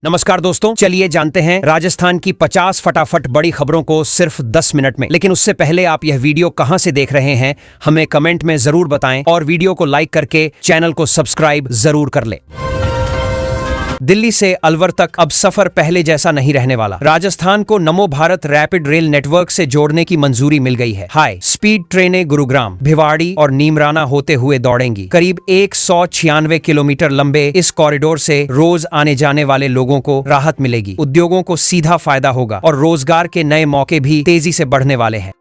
नमस्कार दोस्तों, चलिए जानते हैं राजस्थान की 50 फटाफट बड़ी खबरों को सिर्फ 10 मिनट में। लेकिन उससे पहले आप यह वीडियो कहां से देख रहे हैं हमें कमेंट में जरूर बताएं और वीडियो को लाइक करके चैनल को सब्सक्राइब जरूर कर लें। दिल्ली से अलवर तक अब सफर पहले जैसा नहीं रहने वाला। राजस्थान को नमो भारत रैपिड रेल नेटवर्क से जोड़ने की मंजूरी मिल गई है। हाई स्पीड ट्रेनें गुरुग्राम, भिवाड़ी और नीमराना होते हुए दौड़ेंगी। करीब 196 किलोमीटर लंबे इस कॉरिडोर से रोज आने जाने वाले लोगों को राहत मिलेगी। उद्योगों को सीधा फायदा होगा और रोजगार के नए मौके भी तेजी से बढ़ने वाले हैं।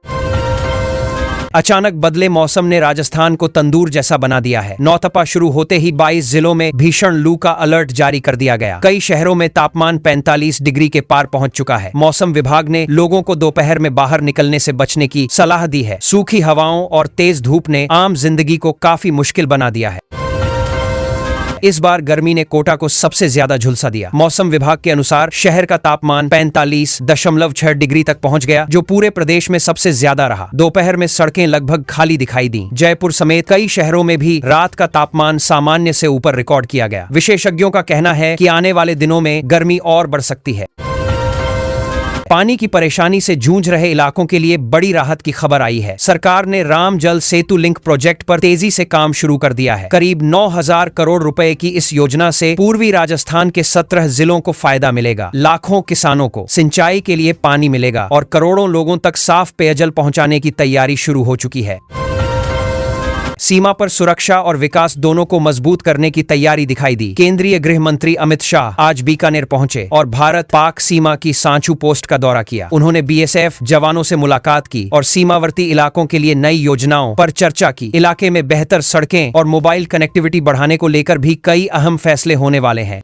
अचानक बदले मौसम ने राजस्थान को तंदूर जैसा बना दिया है। नौतपा शुरू होते ही 22 जिलों में भीषण लू का अलर्ट जारी कर दिया गया। कई शहरों में तापमान 45 डिग्री के पार पहुंच चुका है। मौसम विभाग ने लोगों को दोपहर में बाहर निकलने से बचने की सलाह दी है। सूखी हवाओं और तेज धूप ने आम जिंदगी को काफी मुश्किल बना दिया है। इस बार गर्मी ने कोटा को सबसे ज्यादा झुलसा दिया। मौसम विभाग के अनुसार शहर का तापमान 45.6 डिग्री तक पहुंच गया, जो पूरे प्रदेश में सबसे ज्यादा रहा। दोपहर में सड़कें लगभग खाली दिखाई दी। जयपुर समेत कई शहरों में भी रात का तापमान सामान्य से ऊपर रिकॉर्ड किया गया। विशेषज्ञों का कहना है कि आने वाले दिनों में गर्मी और बढ़ सकती है। पानी की परेशानी से जूझ रहे इलाकों के लिए बड़ी राहत की खबर आई है। सरकार ने राम जल सेतु लिंक प्रोजेक्ट पर तेजी से काम शुरू कर दिया है। करीब 9,000 करोड़ रुपए की इस योजना से पूर्वी राजस्थान के 17 जिलों को फायदा मिलेगा। लाखों किसानों को सिंचाई के लिए पानी मिलेगा और करोड़ों लोगों तक साफ पेयजल पहुंचाने की तैयारी शुरू हो चुकी है। सीमा पर सुरक्षा और विकास दोनों को मजबूत करने की तैयारी दिखाई दी। केंद्रीय गृह मंत्री अमित शाह आज बीकानेर पहुंचे और भारत पाक सीमा की सांचू पोस्ट का दौरा किया। उन्होंने बीएसएफ जवानों से मुलाकात की और सीमावर्ती इलाकों के लिए नई योजनाओं पर चर्चा की। इलाके में बेहतर सड़कें और मोबाइल कनेक्टिविटी बढ़ाने को लेकर भी कई अहम फैसले होने वाले हैं।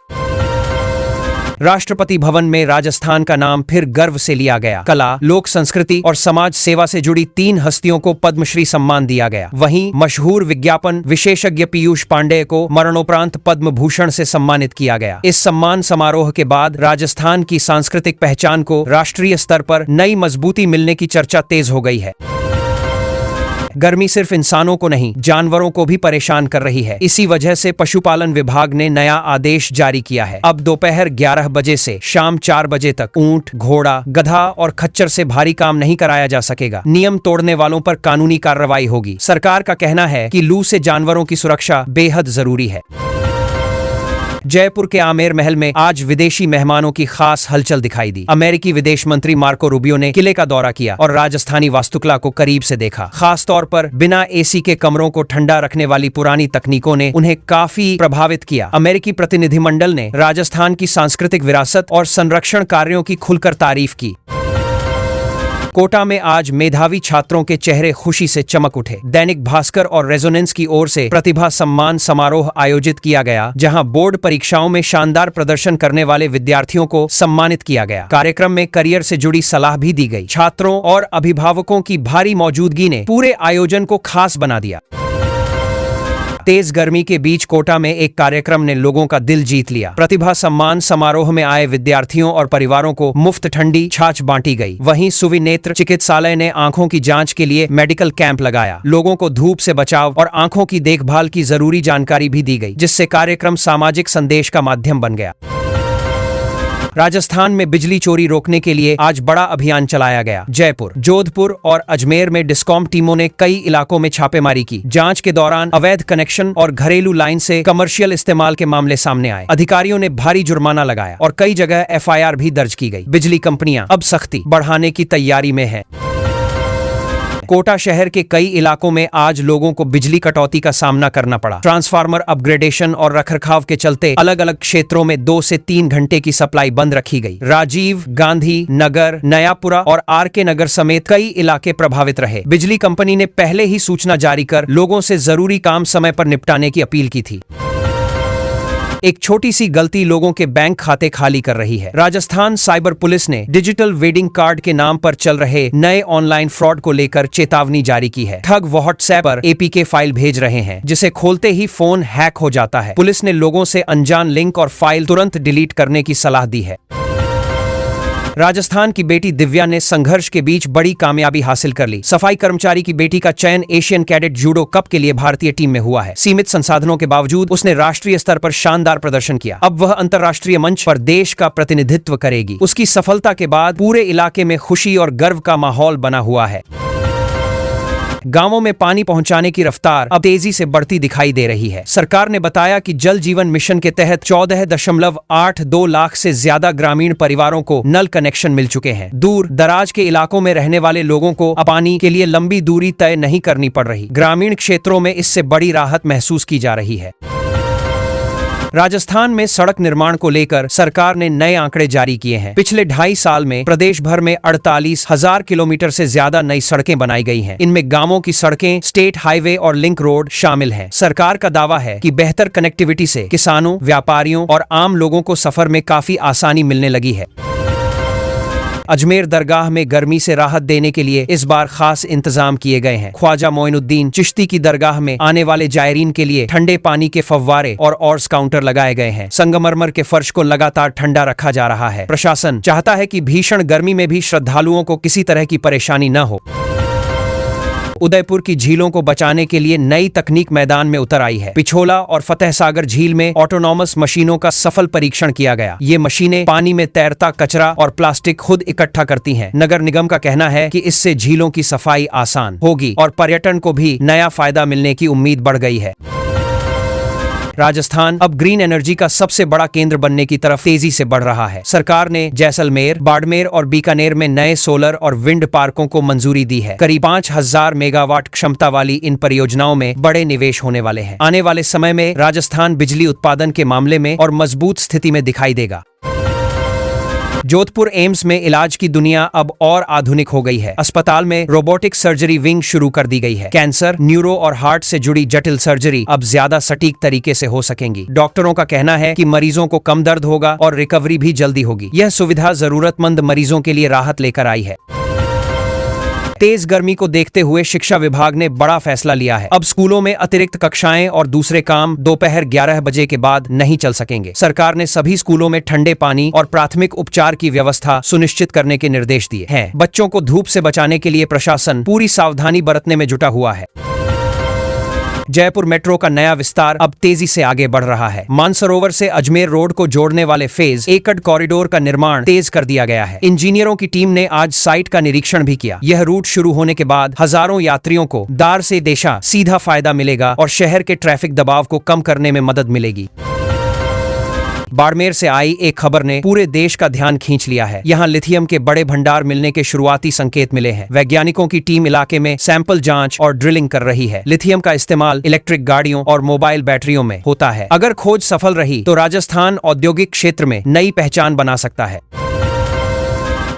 राष्ट्रपति भवन में राजस्थान का नाम फिर गर्व से लिया गया। कला, लोक संस्कृति और समाज सेवा से जुड़ी 3 हस्तियों को पद्मश्री सम्मान दिया गया। वहीं मशहूर विज्ञापन विशेषज्ञ पीयूष पांडेय को मरणोपरांत पद्म भूषण से सम्मानित किया गया। इस सम्मान समारोह के बाद राजस्थान की सांस्कृतिक पहचान को राष्ट्रीय स्तर पर नई मजबूती मिलने की चर्चा तेज हो गई है। गर्मी सिर्फ इंसानों को नहीं, जानवरों को भी परेशान कर रही है। इसी वजह से पशुपालन विभाग ने नया आदेश जारी किया है। अब दोपहर 11 बजे से शाम 4 बजे तक ऊंट, घोड़ा, गधा और खच्चर से भारी काम नहीं कराया जा सकेगा। नियम तोड़ने वालों पर कानूनी कार्रवाई होगी। सरकार का कहना है कि लू से जानवरों की सुरक्षा बेहद जरूरी है। जयपुर के आमेर महल में आज विदेशी मेहमानों की खास हलचल दिखाई दी। अमेरिकी विदेश मंत्री मार्को रूबियो ने किले का दौरा किया और राजस्थानी वास्तुकला को करीब से देखा। खास तौर पर बिना एसी के कमरों को ठंडा रखने वाली पुरानी तकनीकों ने उन्हें काफी प्रभावित किया। अमेरिकी प्रतिनिधिमंडल ने राजस्थान की सांस्कृतिक विरासत और संरक्षण कार्यों की खुलकर तारीफ की। कोटा में आज मेधावी छात्रों के चेहरे खुशी से चमक उठे। दैनिक भास्कर और रेजोनेंस की ओर से प्रतिभा सम्मान समारोह आयोजित किया गया, जहां बोर्ड परीक्षाओं में शानदार प्रदर्शन करने वाले विद्यार्थियों को सम्मानित किया गया। कार्यक्रम में करियर से जुड़ी सलाह भी दी गई। छात्रों और अभिभावकों की भारी मौजूदगी ने पूरे आयोजन को खास बना दिया। तेज गर्मी के बीच कोटा में एक कार्यक्रम ने लोगों का दिल जीत लिया। प्रतिभा सम्मान समारोह में आए विद्यार्थियों और परिवारों को मुफ्त ठंडी छाछ बांटी गई। वहीं सुविनेत्र चिकित्सालय ने आंखों की जांच के लिए मेडिकल कैंप लगाया। लोगों को धूप से बचाव और आंखों की देखभाल की जरूरी जानकारी भी दी गई, जिससे कार्यक्रम सामाजिक संदेश का माध्यम बन गया। राजस्थान में बिजली चोरी रोकने के लिए आज बड़ा अभियान चलाया गया। जयपुर, जोधपुर और अजमेर में डिस्कॉम टीमों ने कई इलाकों में छापेमारी की। जांच के दौरान अवैध कनेक्शन और घरेलू लाइन से कमर्शियल इस्तेमाल के मामले सामने आए। अधिकारियों ने भारी जुर्माना लगाया और कई जगह एफआईआर भी दर्ज की गई। बिजली कंपनियां अब सख्ती बढ़ाने की तैयारी में हैं। कोटा शहर के कई इलाकों में आज लोगों को बिजली कटौती का सामना करना पड़ा। ट्रांसफार्मर अपग्रेडेशन और रखरखाव के चलते अलग अलग क्षेत्रों में 2 से 3 घंटे की सप्लाई बंद रखी गई। राजीव गांधी नगर, नयापुरा और आरके नगर समेत कई इलाके प्रभावित रहे। बिजली कंपनी ने पहले ही सूचना जारी कर लोगों से जरूरी काम समय पर निपटाने की अपील की थी। एक छोटी सी गलती लोगों के बैंक खाते खाली कर रही है। राजस्थान साइबर पुलिस ने डिजिटल वेडिंग कार्ड के नाम पर चल रहे नए ऑनलाइन फ्रॉड को लेकर चेतावनी जारी की है। ठग व्हाट्सएप पर एपीके फाइल भेज रहे हैं, जिसे खोलते ही फोन हैक हो जाता है। पुलिस ने लोगों से अनजान लिंक और फाइल तुरंत डिलीट करने की सलाह दी है। राजस्थान की बेटी दिव्या ने संघर्ष के बीच बड़ी कामयाबी हासिल कर ली। सफाई कर्मचारी की बेटी का चयन एशियन कैडेट जूडो कप के लिए भारतीय टीम में हुआ है। सीमित संसाधनों के बावजूद उसने राष्ट्रीय स्तर पर शानदार प्रदर्शन किया। अब वह अंतर्राष्ट्रीय मंच पर देश का प्रतिनिधित्व करेगी। उसकी सफलता के बाद पूरे इलाके में खुशी और गर्व का माहौल बना हुआ है। गांवों में पानी पहुंचाने की रफ्तार अब तेजी से बढ़ती दिखाई दे रही है। सरकार ने बताया कि जल जीवन मिशन के तहत 14.82 लाख से ज्यादा ग्रामीण परिवारों को नल कनेक्शन मिल चुके हैं। दूर दराज के इलाकों में रहने वाले लोगों को अब पानी के लिए लंबी दूरी तय नहीं करनी पड़ रही। ग्रामीण क्षेत्रों में इससे बड़ी राहत महसूस की जा रही है। राजस्थान में सड़क निर्माण को लेकर सरकार ने नए आंकड़े जारी किए हैं। पिछले 2.5 साल में प्रदेश भर में 48,000 किलोमीटर से ज्यादा नई सड़कें बनाई गई हैं। इनमें गांवों की सड़कें, स्टेट हाईवे और लिंक रोड शामिल हैं। सरकार का दावा है कि बेहतर कनेक्टिविटी से किसानों, व्यापारियों और आम लोगों को सफर में काफी आसानी मिलने लगी है। अजमेर दरगाह में गर्मी से राहत देने के लिए इस बार खास इंतजाम किए गए हैं। ख्वाजा मोइनुद्दीन चिश्ती की दरगाह में आने वाले जायरीन के लिए ठंडे पानी के फव्वारे और ऑर्स काउंटर लगाए गए हैं। संगमरमर के फर्श को लगातार ठंडा रखा जा रहा है। प्रशासन चाहता है कि भीषण गर्मी में भी श्रद्धालुओं को किसी तरह की परेशानी न हो। उदयपुर की झीलों को बचाने के लिए नई तकनीक मैदान में उतर आई है। पिछोला और फतेह सागर झील में ऑटोनॉमस मशीनों का सफल परीक्षण किया गया। ये मशीनें पानी में तैरता कचरा और प्लास्टिक खुद इकट्ठा करती हैं। नगर निगम का कहना है कि इससे झीलों की सफाई आसान होगी और पर्यटन को भी नया फायदा मिलने की उम्मीद बढ़ गई है। राजस्थान अब ग्रीन एनर्जी का सबसे बड़ा केंद्र बनने की तरफ तेजी से बढ़ रहा है। सरकार ने जैसलमेर, बाड़मेर और बीकानेर में नए सोलर और विंड पार्कों को मंजूरी दी है। करीब 5,000 मेगावाट क्षमता वाली इन परियोजनाओं में बड़े निवेश होने वाले हैं। आने वाले समय में राजस्थान बिजली उत्पादन के मामले में और मजबूत स्थिति में दिखाई देगा। जोधपुर एम्स में इलाज की दुनिया अब और आधुनिक हो गई है। अस्पताल में रोबोटिक सर्जरी विंग शुरू कर दी गई है। कैंसर, न्यूरो और हार्ट से जुड़ी जटिल सर्जरी अब ज्यादा सटीक तरीके से हो सकेंगी। डॉक्टरों का कहना है कि मरीजों को कम दर्द होगा और रिकवरी भी जल्दी होगी। यह सुविधा जरूरतमंद मरीजों के लिए राहत लेकर आई है। तेज गर्मी को देखते हुए शिक्षा विभाग ने बड़ा फैसला लिया है। अब स्कूलों में अतिरिक्त कक्षाएं और दूसरे काम दोपहर 11 बजे के बाद नहीं चल सकेंगे। सरकार ने सभी स्कूलों में ठंडे पानी और प्राथमिक उपचार की व्यवस्था सुनिश्चित करने के निर्देश दिए हैं। बच्चों को धूप से बचाने के लिए प्रशासन पूरी सावधानी बरतने में जुटा हुआ है। जयपुर मेट्रो का नया विस्तार अब तेजी से आगे बढ़ रहा है। मानसरोवर से अजमेर रोड को जोड़ने वाले फेज एकड़ कॉरिडोर का निर्माण तेज कर दिया गया है। इंजीनियरों की टीम ने आज साइट का निरीक्षण भी किया। यह रूट शुरू होने के बाद हजारों यात्रियों को दार से देशा सीधा फायदा मिलेगा और शहर के ट्रैफिक दबाव को कम करने में मदद मिलेगी। बाड़मेर से आई एक खबर ने पूरे देश का ध्यान खींच लिया है। यहाँ लिथियम के बड़े भंडार मिलने के शुरुआती संकेत मिले हैं। वैज्ञानिकों की टीम इलाके में सैंपल जांच और ड्रिलिंग कर रही है। लिथियम का इस्तेमाल इलेक्ट्रिक गाड़ियों और मोबाइल बैटरियों में होता है। अगर खोज सफल रही तो राजस्थान औद्योगिक क्षेत्र में नई पहचान बना सकता है।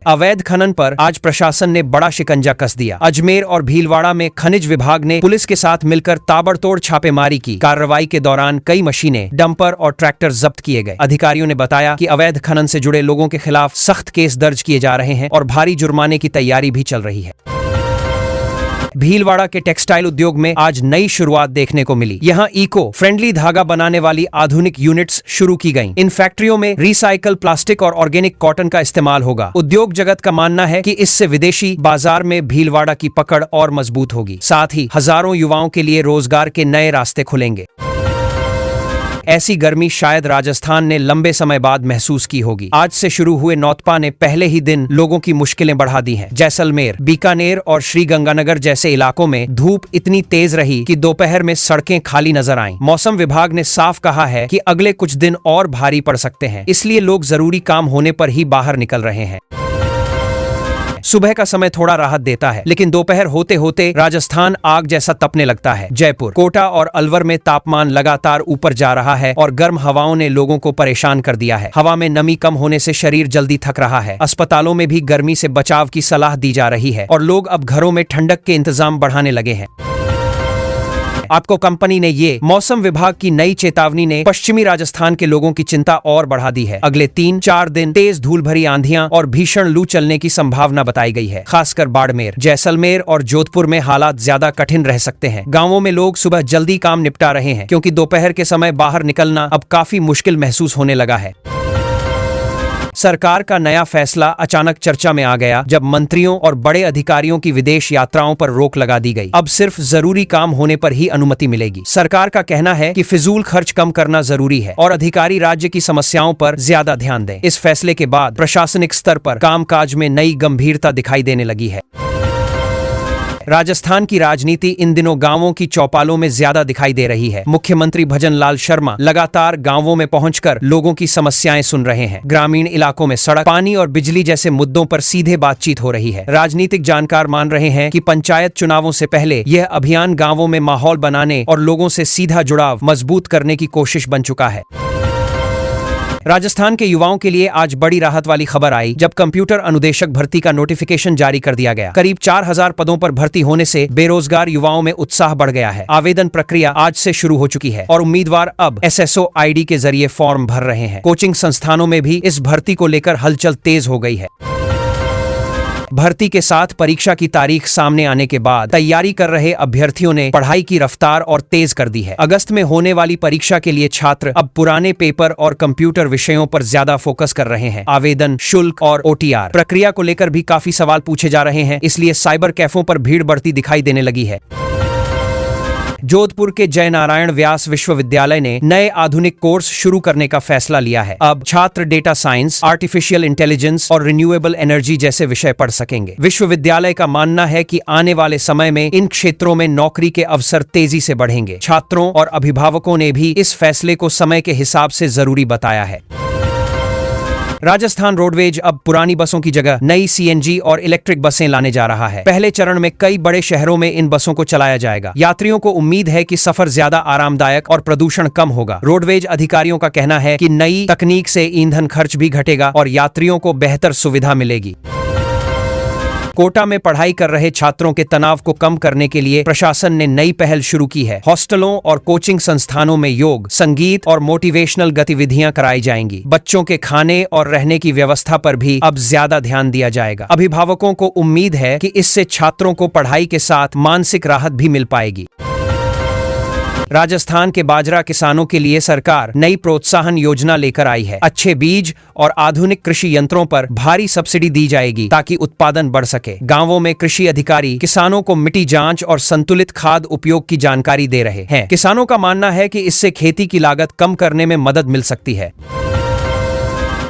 अवैध खनन पर आज प्रशासन ने बड़ा शिकंजा कस दिया। अजमेर और भीलवाड़ा में खनिज विभाग ने पुलिस के साथ मिलकर ताबड़तोड़ छापेमारी की। कार्रवाई के दौरान कई मशीनें, डंपर और ट्रैक्टर जब्त किए गए। अधिकारियों ने बताया कि अवैध खनन से जुड़े लोगों के खिलाफ सख्त केस दर्ज किए जा रहे हैं और भारी जुर्माने की तैयारी भी चल रही है। भीलवाड़ा के टेक्सटाइल उद्योग में आज नई शुरुआत देखने को मिली। यहाँ इको फ्रेंडली धागा बनाने वाली आधुनिक यूनिट्स शुरू की गईं। इन फैक्ट्रियों में रिसाइकल प्लास्टिक और ऑर्गेनिक कॉटन का इस्तेमाल होगा। उद्योग जगत का मानना है कि इससे विदेशी बाजार में भीलवाड़ा की पकड़ और मजबूत होगी। साथ ही हजारों युवाओं के लिए रोजगार के नए रास्ते खुलेंगे। ऐसी गर्मी शायद राजस्थान ने लंबे समय बाद महसूस की होगी। आज से शुरू हुए नौतपा ने पहले ही दिन लोगों की मुश्किलें बढ़ा दी हैं। जैसलमेर, बीकानेर और श्रीगंगानगर जैसे इलाकों में धूप इतनी तेज रही कि दोपहर में सड़कें खाली नजर आईं। मौसम विभाग ने साफ कहा है कि अगले कुछ दिन और भारी पड़ सकते हैं, इसलिए लोग जरूरी काम होने पर ही बाहर निकल रहे हैं। सुबह का समय थोड़ा राहत देता है, लेकिन दोपहर होते होते राजस्थान आग जैसा तपने लगता है। जयपुर, कोटा और अलवर में तापमान लगातार ऊपर जा रहा है और गर्म हवाओं ने लोगों को परेशान कर दिया है। हवा में नमी कम होने से शरीर जल्दी थक रहा है। अस्पतालों में भी गर्मी से बचाव की सलाह दी जा रही है और लोग अब घरों में ठंडक के इंतजाम बढ़ाने लगे हैं। आपको कंपनी ने ये मौसम विभाग की नई चेतावनी ने पश्चिमी राजस्थान के लोगों की चिंता और बढ़ा दी है। अगले 3-4 दिन तेज धूल भरी आंधियां और भीषण लू चलने की संभावना बताई गई है। खासकर बाड़मेर, जैसलमेर और जोधपुर में हालात ज्यादा कठिन रह सकते हैं। गांवों में लोग सुबह जल्दी काम निपटा रहे हैं, क्योंकि दोपहर के समय बाहर निकलना अब काफी मुश्किल महसूस होने लगा है। सरकार का नया फैसला अचानक चर्चा में आ गया जब मंत्रियों और बड़े अधिकारियों की विदेश यात्राओं पर रोक लगा दी गई। अब सिर्फ जरूरी काम होने पर ही अनुमति मिलेगी। सरकार का कहना है कि फिजूल खर्च कम करना जरूरी है और अधिकारी राज्य की समस्याओं पर ज्यादा ध्यान दें। इस फैसले के बाद प्रशासनिक स्तर पर कामकाज में नई गंभीरता दिखाई देने लगी है। राजस्थान की राजनीति इन दिनों गांवों की चौपालों में ज्यादा दिखाई दे रही है। मुख्यमंत्री भजन लाल शर्मा लगातार गांवों में पहुंचकर लोगों की समस्याएं सुन रहे हैं। ग्रामीण इलाकों में सड़क, पानी और बिजली जैसे मुद्दों पर सीधे बातचीत हो रही है। राजनीतिक जानकार मान रहे हैं कि पंचायत चुनावों से पहले यह अभियान गांवों में माहौल बनाने और लोगों से सीधा जुड़ाव मजबूत करने की कोशिश बन चुका है। राजस्थान के युवाओं के लिए आज बड़ी राहत वाली खबर आई जब कंप्यूटर अनुदेशक भर्ती का नोटिफिकेशन जारी कर दिया गया। करीब 4000 पदों पर भर्ती होने से बेरोजगार युवाओं में उत्साह बढ़ गया है। आवेदन प्रक्रिया आज से शुरू हो चुकी है और उम्मीदवार अब SSO ID के जरिए फॉर्म भर रहे हैं। कोचिंग संस्थानों में भी इस भर्ती को लेकर हलचल तेज हो गई है। भर्ती के साथ परीक्षा की तारीख सामने आने के बाद तैयारी कर रहे अभ्यर्थियों ने पढ़ाई की रफ्तार और तेज कर दी है। अगस्त में होने वाली परीक्षा के लिए छात्र अब पुराने पेपर और कंप्यूटर विषयों पर ज्यादा फोकस कर रहे हैं। आवेदन शुल्क और OTR प्रक्रिया को लेकर भी काफी सवाल पूछे जा रहे हैं, इसलिए साइबर कैफों पर भीड़ बढ़ती दिखाई देने लगी है। जोधपुर के जय नारायण व्यास विश्वविद्यालय ने नए आधुनिक कोर्स शुरू करने का फैसला लिया है। अब छात्र डेटा साइंस, आर्टिफिशियल इंटेलिजेंस और रिन्यूएबल एनर्जी जैसे विषय पढ़ सकेंगे। विश्वविद्यालय का मानना है कि आने वाले समय में इन क्षेत्रों में नौकरी के अवसर तेजी से बढ़ेंगे। छात्रों और अभिभावकों ने भी इस फैसले को समय के हिसाब से जरूरी बताया है। राजस्थान रोडवेज अब पुरानी बसों की जगह नई CNG और इलेक्ट्रिक बसें लाने जा रहा है। पहले चरण में कई बड़े शहरों में इन बसों को चलाया जाएगा। यात्रियों को उम्मीद है कि सफर ज्यादा आरामदायक और प्रदूषण कम होगा। रोडवेज अधिकारियों का कहना है कि नई तकनीक से ईंधन खर्च भी घटेगा और यात्रियों को बेहतर सुविधा मिलेगी। कोटा में पढ़ाई कर रहे छात्रों के तनाव को कम करने के लिए प्रशासन ने नई पहल शुरू की है। हॉस्टलों और कोचिंग संस्थानों में योग, संगीत और मोटिवेशनल गतिविधियां कराई जाएंगी। बच्चों के खाने और रहने की व्यवस्था पर भी अब ज्यादा ध्यान दिया जाएगा। अभिभावकों को उम्मीद है कि इससे छात्रों को पढ़ाई के साथ मानसिक राहत भी मिल पाएगी। राजस्थान के बाजरा किसानों के लिए सरकार नई प्रोत्साहन योजना लेकर आई है। अच्छे बीज और आधुनिक कृषि यंत्रों पर भारी सब्सिडी दी जाएगी ताकि उत्पादन बढ़ सके। गांवों में कृषि अधिकारी किसानों को मिट्टी जांच और संतुलित खाद उपयोग की जानकारी दे रहे हैं। किसानों का मानना है कि इससे खेती की लागत कम करने में मदद मिल सकती है।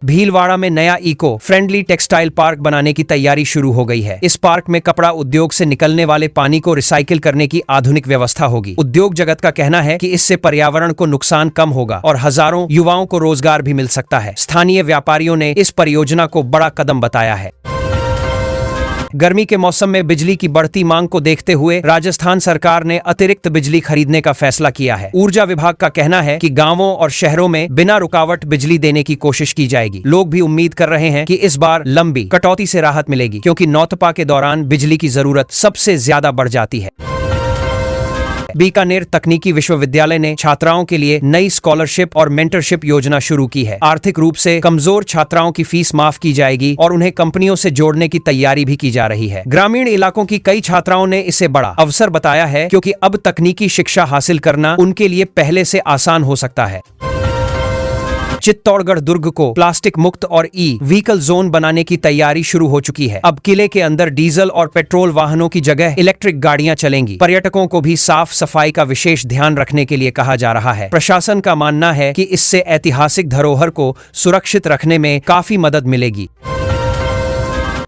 भीलवाड़ा में नया इको फ्रेंडली टेक्सटाइल पार्क बनाने की तैयारी शुरू हो गई है। इस पार्क में कपड़ा उद्योग से निकलने वाले पानी को रिसाइकिल करने की आधुनिक व्यवस्था होगी। उद्योग जगत का कहना है कि इससे पर्यावरण को नुकसान कम होगा और हजारों युवाओं को रोजगार भी मिल सकता है। स्थानीय व्यापारियों ने इस परियोजना को बड़ा कदम बताया है। गर्मी के मौसम में बिजली की बढ़ती मांग को देखते हुए राजस्थान सरकार ने अतिरिक्त बिजली खरीदने का फैसला किया है। ऊर्जा विभाग का कहना है कि गांवों और शहरों में बिना रुकावट बिजली देने की कोशिश की जाएगी। लोग भी उम्मीद कर रहे हैं कि इस बार लंबी कटौती से राहत मिलेगी, क्योंकि नौतपा के दौरान बिजली की जरूरत सबसे ज्यादा बढ़ जाती है। बीकानेर तकनीकी विश्वविद्यालय ने छात्राओं के लिए नई स्कॉलरशिप और मेंटरशिप योजना शुरू की है। आर्थिक रूप से कमजोर छात्राओं की फीस माफ की जाएगी और उन्हें कंपनियों से जोड़ने की तैयारी भी की जा रही है। ग्रामीण इलाकों की कई छात्राओं ने इसे बड़ा अवसर बताया है, क्योंकि अब तकनीकी शिक्षा हासिल करना उनके लिए पहले से आसान हो सकता है। चित्तौड़गढ़ दुर्ग को प्लास्टिक मुक्त और व्हीकल जोन बनाने की तैयारी शुरू हो चुकी है। अब किले के अंदर डीजल और पेट्रोल वाहनों की जगह इलेक्ट्रिक गाड़ियां चलेंगी। पर्यटकों को भी साफ सफाई का विशेष ध्यान रखने के लिए कहा जा रहा है। प्रशासन का मानना है कि इससे ऐतिहासिक धरोहर को सुरक्षित रखने में काफी मदद मिलेगी।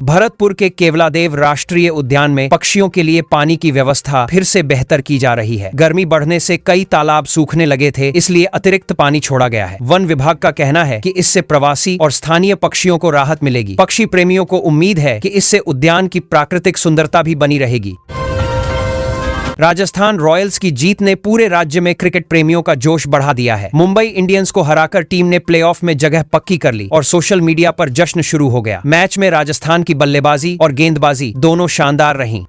भरतपुर के केवलादेव राष्ट्रीय उद्यान में पक्षियों के लिए पानी की व्यवस्था फिर से बेहतर की जा रही है। गर्मी बढ़ने से कई तालाब सूखने लगे थे, इसलिए अतिरिक्त पानी छोड़ा गया है। वन विभाग का कहना है कि इससे प्रवासी और स्थानीय पक्षियों को राहत मिलेगी। पक्षी प्रेमियों को उम्मीद है कि इससे उद्यान की प्राकृतिक सुंदरता भी बनी रहेगी। राजस्थान रॉयल्स की जीत ने पूरे राज्य में क्रिकेट प्रेमियों का जोश बढ़ा दिया है। मुंबई इंडियंस को हराकर टीम ने प्लेऑफ में जगह पक्की कर ली और सोशल मीडिया पर जश्न शुरू हो गया। मैच में राजस्थान की बल्लेबाजी और गेंदबाजी दोनों शानदार रहीं।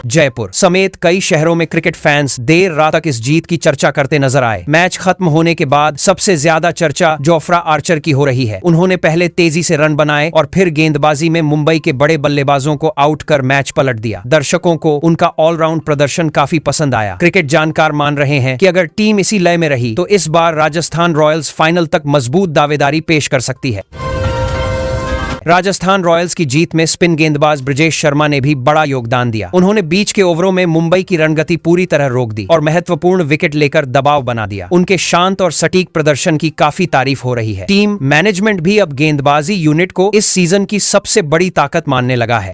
जयपुर समेत कई शहरों में क्रिकेट फैंस देर रात तक इस जीत की चर्चा करते नजर आए। मैच खत्म होने के बाद सबसे ज्यादा चर्चा जोफ्रा आर्चर की हो रही है। उन्होंने पहले तेजी से रन बनाए और फिर गेंदबाजी में मुंबई के बड़े बल्लेबाजों को आउट कर मैच पलट दिया। दर्शकों को उनका ऑलराउंड प्रदर्शन काफी पसंद आया। क्रिकेट जानकार मान रहे हैं कि अगर टीम इसी लय में रही तो इस बार राजस्थान रॉयल्स फाइनल तक मजबूत दावेदारी पेश कर सकती है। राजस्थान रॉयल्स की जीत में स्पिन गेंदबाज ब्रिजेश शर्मा ने भी बड़ा योगदान दिया। उन्होंने बीच के ओवरों में मुंबई की रणगति पूरी तरह रोक दी और महत्वपूर्ण विकेट लेकर दबाव बना दिया। उनके शांत और सटीक प्रदर्शन की काफी तारीफ हो रही है। टीम मैनेजमेंट भी अब गेंदबाजी यूनिट को इस सीजन की सबसे बड़ी ताकत मानने लगा है।